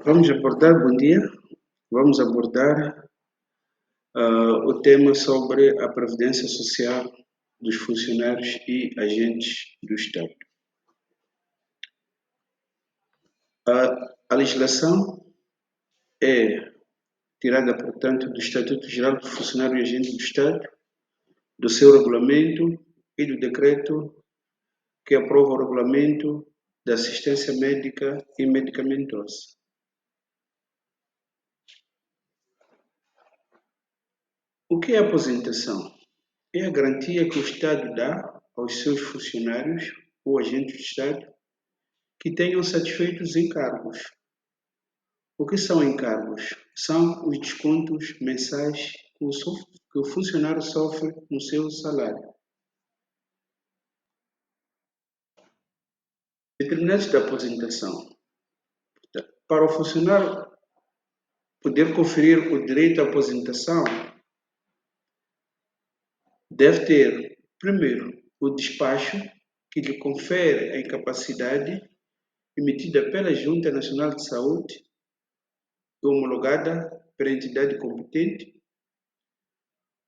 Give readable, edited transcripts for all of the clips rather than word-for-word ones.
Bom dia, vamos abordar o tema sobre a previdência social dos funcionários e agentes do Estado. A legislação é tirada, portanto, do Estatuto Geral do Funcionário e Agente do Estado, do seu regulamento e do decreto que aprova o regulamento da assistência médica e medicamentosa. O que é a aposentação? É a garantia que o Estado dá aos seus funcionários ou agentes do Estado que tenham satisfeito os encargos. O que são encargos? São os descontos mensais que o funcionário sofre no seu salário. Determinados da aposentação. Para o funcionário poder conferir o direito à aposentação, deve ter, primeiro, o despacho que lhe confere a incapacidade emitida pela Junta Nacional de Saúde e homologada pela entidade competente,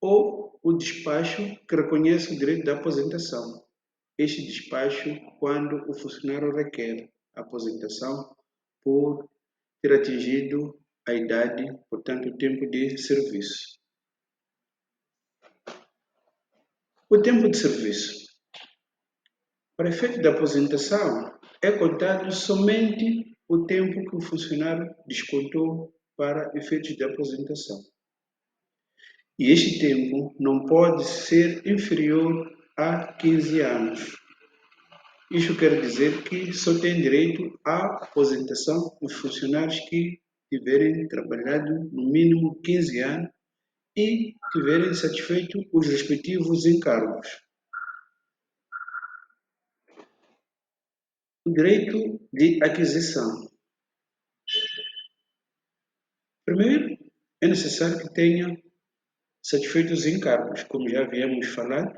ou o despacho que reconhece o direito da aposentação. Este despacho quando o funcionário requer aposentação por ter atingido a idade, portanto, o tempo de serviço. O tempo de serviço. Para efeito da aposentação, é contado somente o tempo que o funcionário descontou para efeitos de aposentação. E este tempo não pode ser inferior a 15 anos. Isto quer dizer que só tem direito à aposentação os funcionários que tiverem trabalhado no mínimo 15 anos e tiverem satisfeito os respectivos encargos. O direito de aquisição. Primeiro, é necessário que tenha satisfeito os encargos, como já havíamos falado,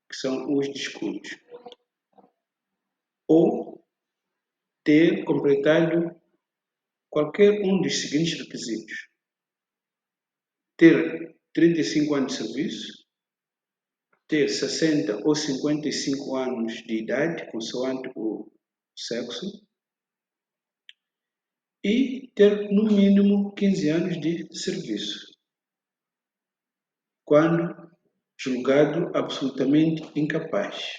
que são os descontos. Ou ter completado qualquer um dos seguintes requisitos: ter 35 anos de serviço, ter 60 ou 55 anos de idade, consoante o sexo, e ter no mínimo 15 anos de serviço, quando julgado absolutamente incapaz.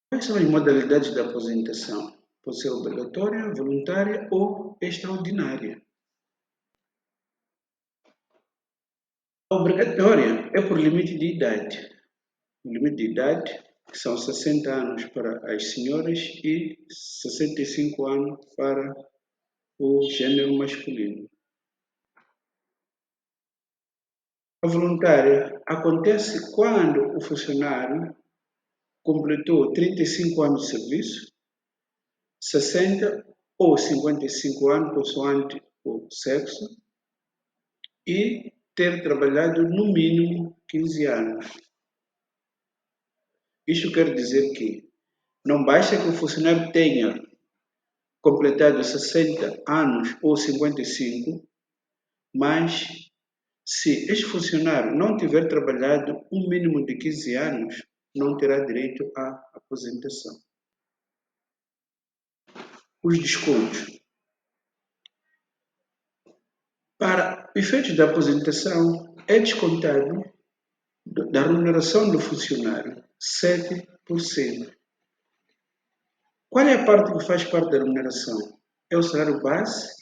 Quais são as modalidades da aposentação? Pode ser obrigatória, voluntária ou extraordinária. A obrigatória é por limite de idade. O limite de idade que são 60 anos para as senhoras e 65 anos para o gênero masculino. A voluntária acontece quando o funcionário completou 35 anos de serviço, 60 ou 55 anos, consoante o sexo, e ter trabalhado no mínimo 15 anos. Isto quer dizer que não basta que o funcionário tenha completado 60 anos ou 55, mas se este funcionário não tiver trabalhado um mínimo de 15 anos, não terá direito à aposentação. Os descontos. Para efeitos da aposentação, é descontado da remuneração do funcionário 7%. Qual é a parte que faz parte da remuneração? É o salário base,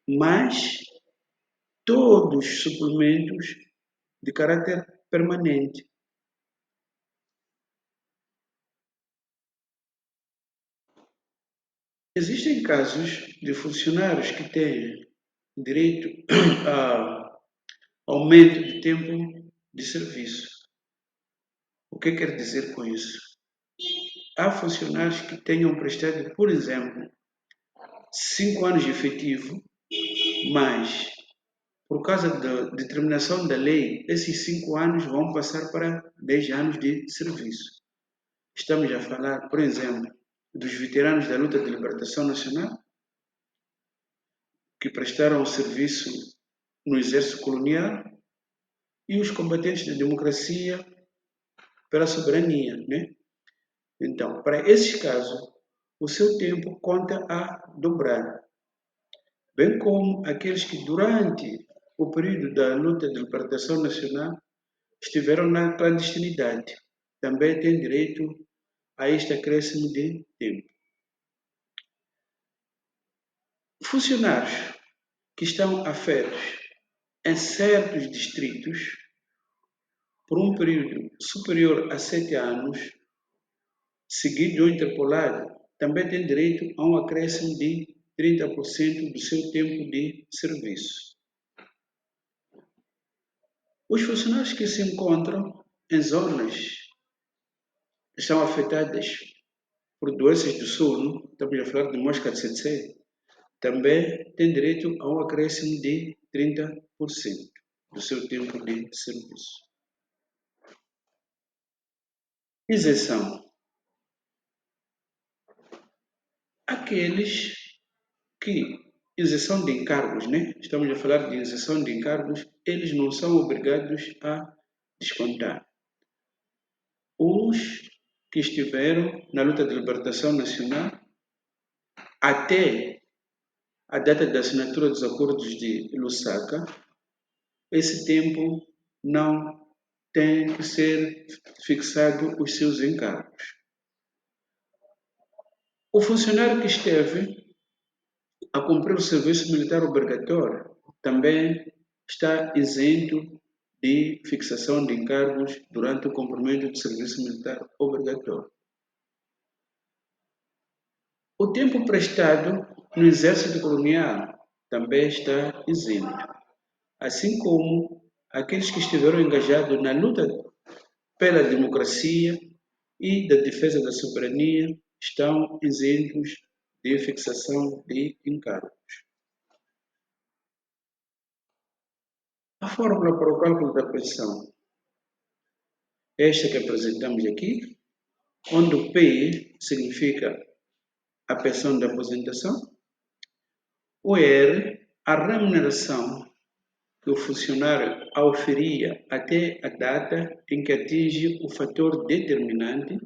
mais todos os suplementos de caráter permanente. Existem casos de funcionários que têm direito a aumento de tempo de serviço. O que quer dizer com isso? Há funcionários que tenham prestado, por exemplo, 5 anos de efetivo, mas por causa da determinação da lei, esses 5 anos vão passar para 10 anos de serviço. Estamos a falar, por exemplo, dos veteranos da luta de libertação nacional, que prestaram serviço no exército colonial, e os combatentes da democracia pela soberania, né? Então, para esses casos, o seu tempo conta a dobrar, bem como aqueles que durante o período da luta de libertação nacional estiveram na clandestinidade, também têm direito a este acréscimo de tempo. Funcionários que estão afetos em certos distritos por um período superior a 7 anos, seguido ou interpolado, também têm direito a um acréscimo de 30% do seu tempo de serviço. Os funcionários que se encontram em zonas que estão afetadas por doenças do sono, estamos a falar de mosca de tsetse, também têm direito a um acréscimo de 30% do seu tempo de serviço. Isenção. Aqueles que, isenção de encargos, né? Estamos a falar de isenção de encargos, eles não são obrigados a descontar. Os que estiveram na luta de libertação nacional até a data da assinatura dos acordos de Lusaka, esse tempo não tem que ser fixado os seus encargos. O funcionário que esteve a cumprir o serviço militar obrigatório também está isento de fixação de encargos durante o cumprimento do serviço militar obrigatório. O tempo prestado no exército colonial também está isento, assim como aqueles que estiveram engajados na luta pela democracia e da defesa da soberania estão isentos de fixação de encargos. A fórmula para o cálculo da pensão é esta que apresentamos aqui, onde o P significa a pensão de aposentação, o R, a remuneração que o funcionário auferia até a data em que atinge o fator determinante,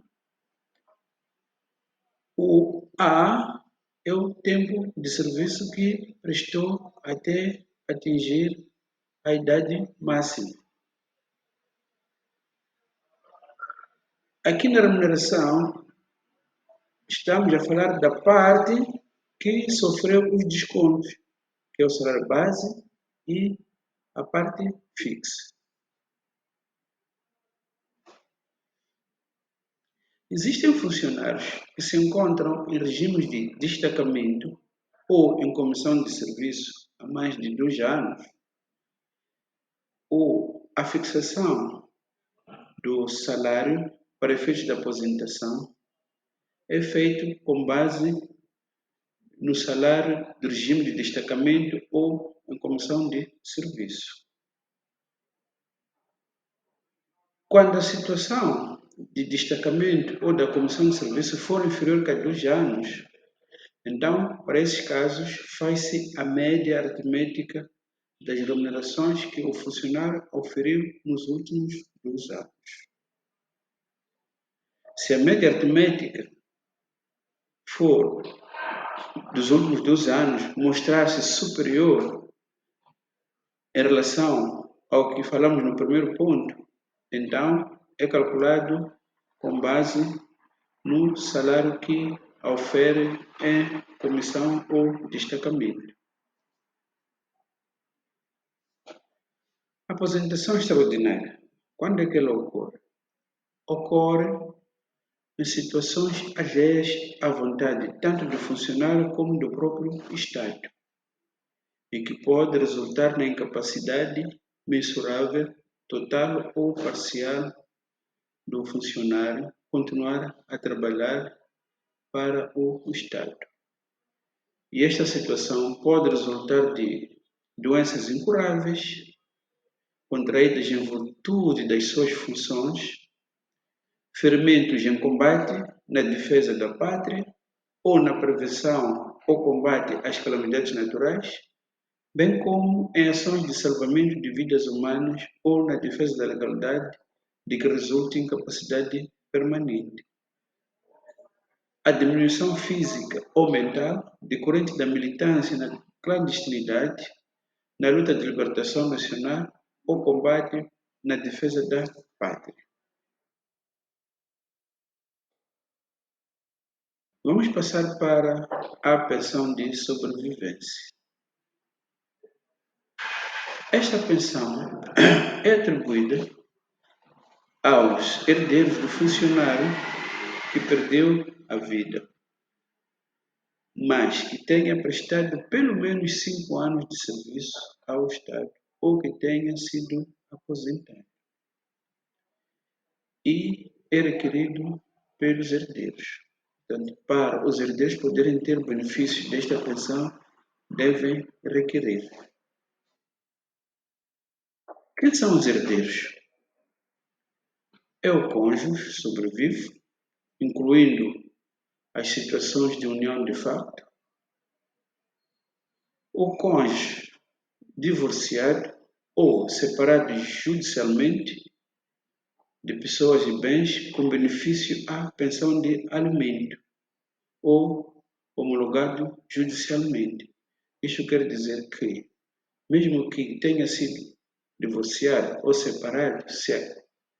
o A é o tempo de serviço que prestou até atingir a idade máxima. Aqui na remuneração, estamos a falar da parte que sofreu os descontos, que é o salário base e a parte fixa. Existem funcionários que se encontram em regimes de destacamento ou em comissão de serviço há mais de 2 anos, ou a fixação do salário para efeitos de aposentação é feito com base no salário do regime de destacamento ou em comissão de serviço. Quando a situação de destacamento ou da comissão de serviço for inferior a 2 anos, então, para esses casos, faz-se a média aritmética das remunerações que o funcionário oferiu nos últimos 2 anos. Se a média aritmética for dos últimos 2 anos mostrar-se superior em relação ao que falamos no primeiro ponto, então é calculado com base no salário que ofere em comissão ou destacamento. Aposentação extraordinária. Quando é que ela ocorre? Ocorre em situações alheias à vontade tanto do funcionário como do próprio Estado, e que pode resultar na incapacidade mensurável, total ou parcial, do funcionário continuar a trabalhar para o Estado. E esta situação pode resultar de doenças incuráveis, contraídas em virtude das suas funções, ferimentos em combate, na defesa da pátria, ou na prevenção ou combate às calamidades naturais, bem como em ações de salvamento de vidas humanas ou na defesa da legalidade de que resulte incapacidade permanente. A diminuição física ou mental decorrente da militância na clandestinidade, na luta de libertação nacional ou combate na defesa da pátria. Vamos passar para a pensão de sobrevivência. Esta pensão é atribuída aos herdeiros do funcionário que perdeu a vida, mas que tenha prestado pelo menos 5 anos de serviço ao Estado ou que tenha sido aposentado. E é requerido pelos herdeiros. Portanto, para os herdeiros poderem ter benefícios desta pensão, devem requerer. Quem são os herdeiros? É o cônjuge sobrevivo, incluindo as situações de união de facto, o cônjuge divorciado ou separado judicialmente de pessoas e bens com benefício à pensão de alimento ou homologado judicialmente. Isto quer dizer que, mesmo que tenha sido divorciado ou separado, se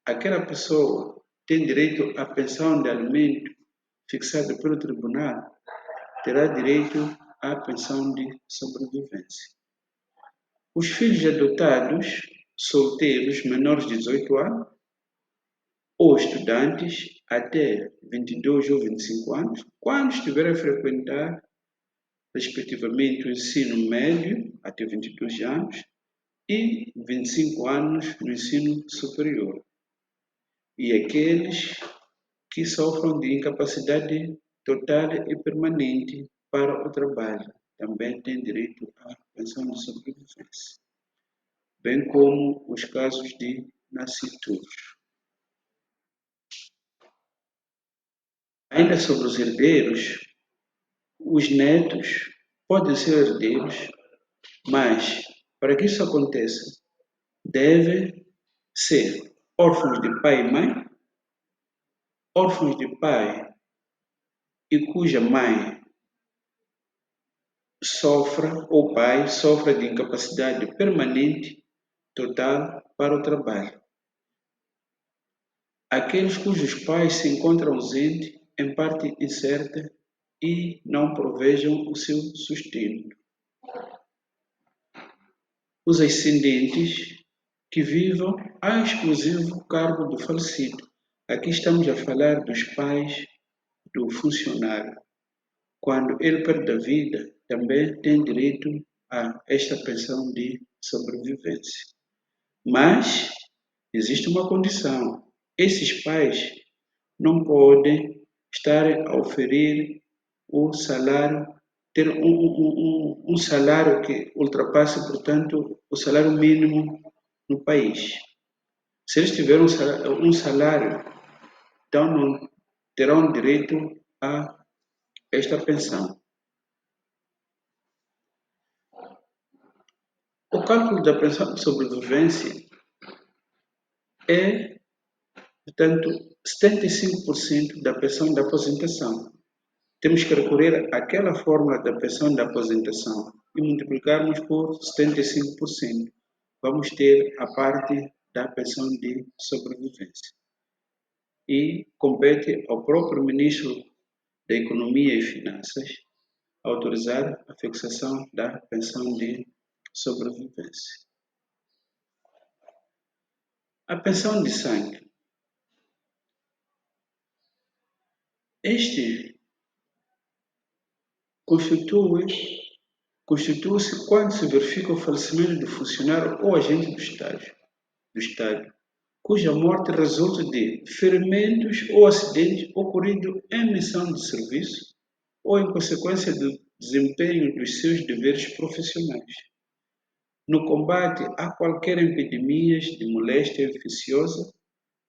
aquela pessoa tem direito à pensão de alimento fixada pelo tribunal, terá direito à pensão de sobrevivência. Os filhos adotados, solteiros menores de 18 anos, ou estudantes até 22 ou 25 anos, quando estiverem a frequentar, respectivamente, o ensino médio, até 22 anos, e 25 anos no ensino superior. E aqueles que sofram de incapacidade total e permanente para o trabalho também têm direito à pensão de sobrevivência, bem como os casos de nascituros. Ainda sobre os herdeiros, os netos podem ser herdeiros, mas para que isso aconteça, devem ser órfãos de pai e mãe, órfãos de pai e cuja mãe sofra ou pai sofra de incapacidade permanente total para o trabalho. Aqueles cujos pais se encontram ausentes, em parte incerta, e não provejam o seu sustento. Os ascendentes que vivam a exclusivo cargo do falecido. Aqui estamos a falar dos pais do funcionário. Quando ele perde a vida, também tem direito a esta pensão de sobrevivência. Mas existe uma condição: esses pais não podem estar a oferir o salário, ter um salário que ultrapasse, portanto, o salário mínimo no país. Se eles tiverem um salário, então não terão direito a esta pensão. O cálculo da pensão de sobrevivência é, portanto, 75% da pensão de aposentação. Temos que recorrer àquela fórmula da pensão de aposentação e multiplicarmos por 75%. Vamos ter a parte da pensão de sobrevivência. E compete ao próprio Ministro da Economia e Finanças autorizar a fixação da pensão de sobrevivência. A pensão de sangue. Este constitui-se quando se verifica o falecimento do funcionário ou agente do Estado, cuja morte resulta de ferimentos ou acidente ocorrido em missão de serviço ou em consequência do desempenho dos seus deveres profissionais, no combate a qualquer epidemias de moléstia infecciosa,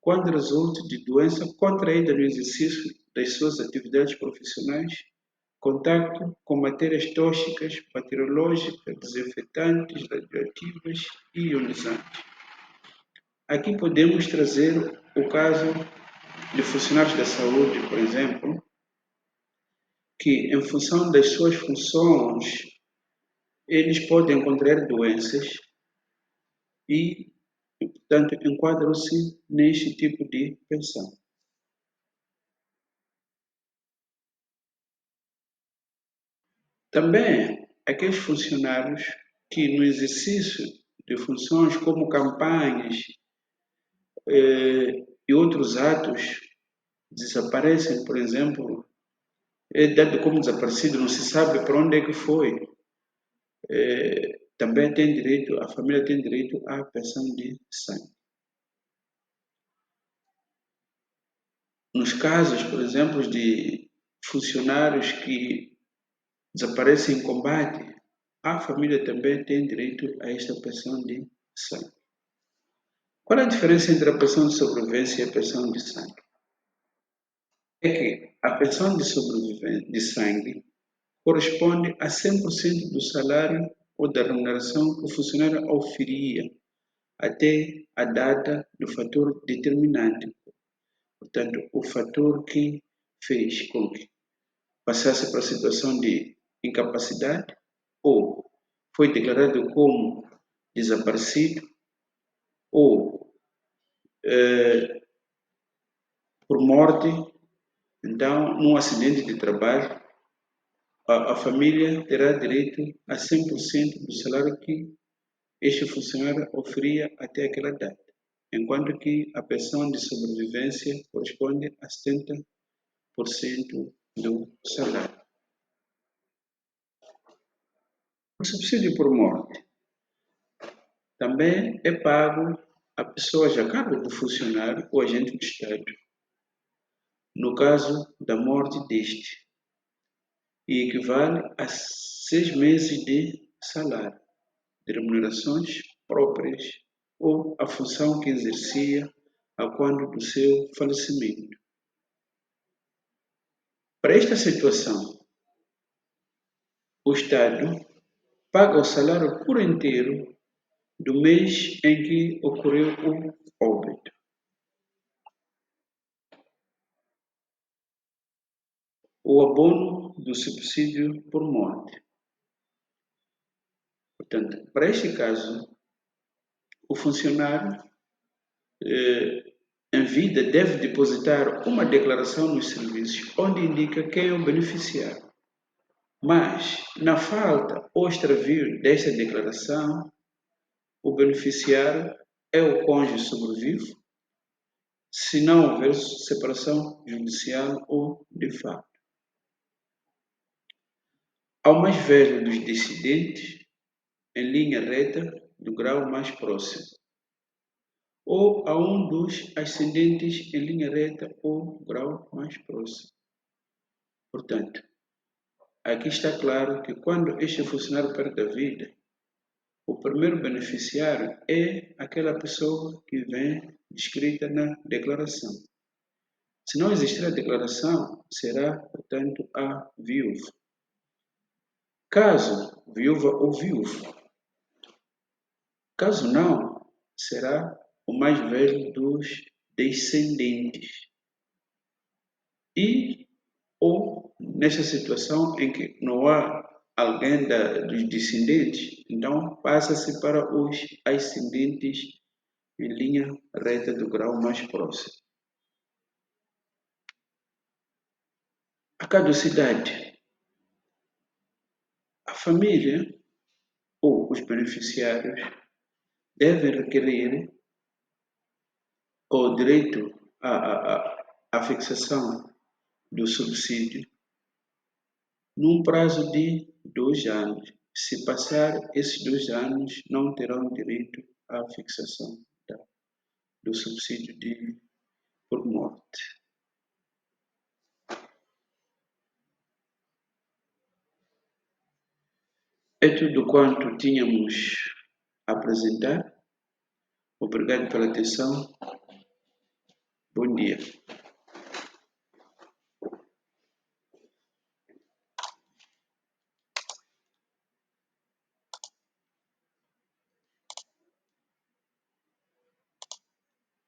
quando resulte de doença contraída no exercício das suas atividades profissionais contacto com matérias tóxicas, bacteriológicas, desinfetantes, radioativas e ionizantes. Aqui podemos trazer o caso de funcionários da saúde, por exemplo, que em função das suas funções, eles podem contrair doenças e, portanto, enquadram-se neste tipo de pensão. Também aqueles funcionários que no exercício de funções como campanhas e outros atos desaparecem, por exemplo, é dado como desaparecido, não se sabe para onde é que foi. Também tem direito, a família tem direito à pensão de sangue. Nos casos, por exemplo, de funcionários que desaparecem em combate, a família também tem direito a esta pensão de sangue. Qual é a diferença entre a pensão de sobrevivência e a pensão de sangue? É que a pensão de sobrevivência de sangue corresponde a 100% do salário ou da remuneração que o funcionário oferia até a data do fator determinante. Portanto, o fator que fez com que passasse para a situação de incapacidade ou foi declarado como desaparecido ou por morte. Então, num acidente de trabalho, a família terá direito a 100% do salário que este funcionário oferia até aquela data, enquanto que a pensão de sobrevivência corresponde a 70% do salário. O subsídio por morte também é pago a pessoas a cargo do funcionário ou agente do Estado, no caso da morte deste, e equivale a 6 meses de salário, de remunerações próprias ou a função que exercia a quando do seu falecimento. Para esta situação, o Estado paga o salário por inteiro do mês em que ocorreu o óbito. O abono do subsídio por morte. Portanto, para este caso, o funcionário em vida deve depositar uma declaração nos serviços onde indica quem é o beneficiário. Mas, na falta ou extravio desta declaração, o beneficiário é o cônjuge sobrevivo, se não houver separação judicial ou de fato. Ao mais velho dos descendentes, em linha reta do grau mais próximo, ou a um dos ascendentes em linha reta ou grau mais próximo. Portanto, aqui está claro que quando este funcionário perde a vida, o primeiro beneficiário é aquela pessoa que vem descrita na declaração. Se não existir a declaração, será, portanto, a viúva. Caso viúva ou viúvo. Caso não, será o mais velho dos descendentes. E ou nessa situação em que não há alguém dos descendentes, então passa-se para os ascendentes em linha reta do grau mais próximo. A caducidade. A família ou os beneficiários devem requerer o direito à fixação do subsídio num prazo de 2 anos. Se passar esses 2 anos, não terão direito à fixação do subsídio por morte. É tudo quanto tínhamos a apresentar. Obrigado pela atenção. Bom dia.